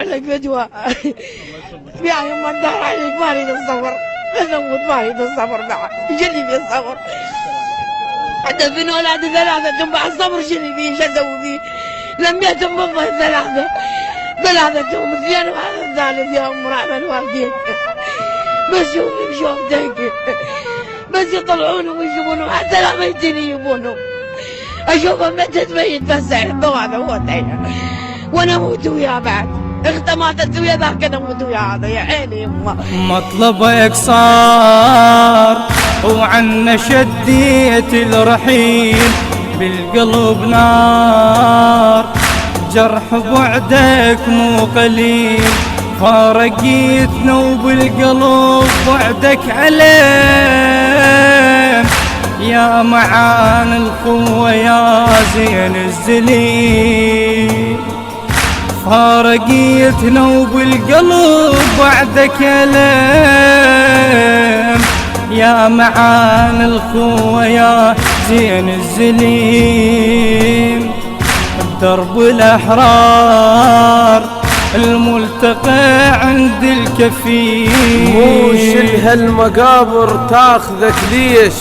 لك فدوى يعني ما ندار عليك ما اريد الصبر، اموت ما اريد الصبر بعد، شنو في الصبر؟ حتى بين اولادي ثلاثه جنب الصبر شنو فيه؟ شو اسوي فيه؟ لميتهم بالضيف ثلاثتهم اثنين وهذا الثالث يا ام رحمه الوالدين، بس يوم بشوفتك بس يطلعونهم ويجيبونهم حتى لا ميتين يجيبونهم، اشوفهم ميت ميت بس هذا هو الدنيا وانا اموت وياه بعد، اختي ماتت ويا ذاك انا اموت ويا هذا يا عيني يما. مطلبك صار وعنا شديت الرحيل، بالقلب نار جرح بعدك مو قليل، فارقيتنا وبالقلب بعدك علم، يا معان القوة يا زين الزليل، فارقيتنا وبالقلب بعدك ألم، يا معان الخوة يا زين الزليم، درب الأحرار الملتقى عند الكفيل، مو شل هالمقابر تاخذك ليش؟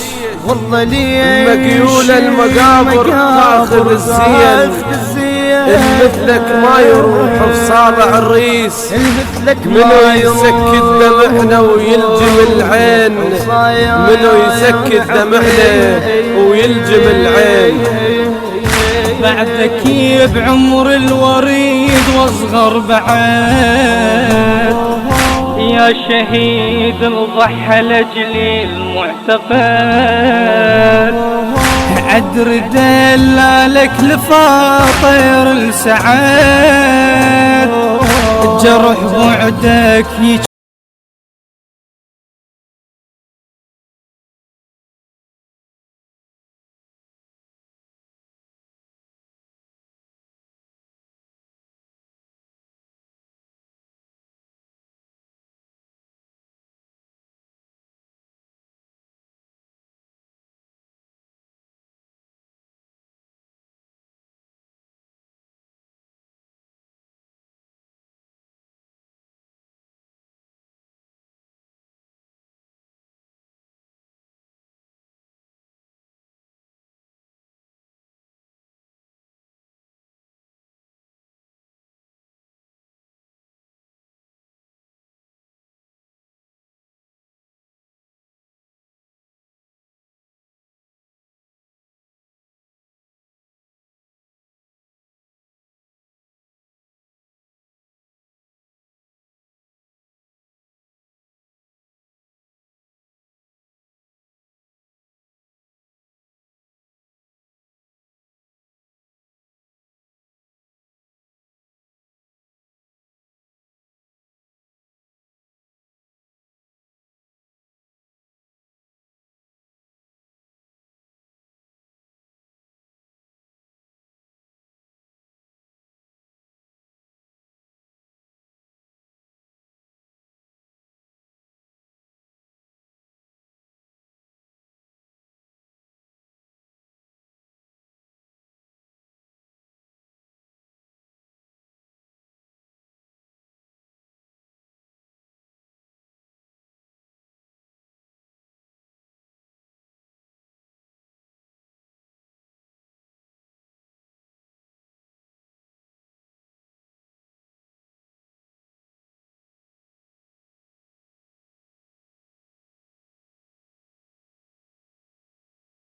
والله ليش مقيول المقابر تاخذ الزين، مثلك ما يروح بصابع الريس، منو يسكت دمعنا ويلجم العين، منو يسكت دمعنا ويلجم العين، بعدك بعمر الوريد واصغر بعد، يا شهيد الضحى لاجلي المعتقد، عدر دلالك لفاطر السعاد، جرح بعدك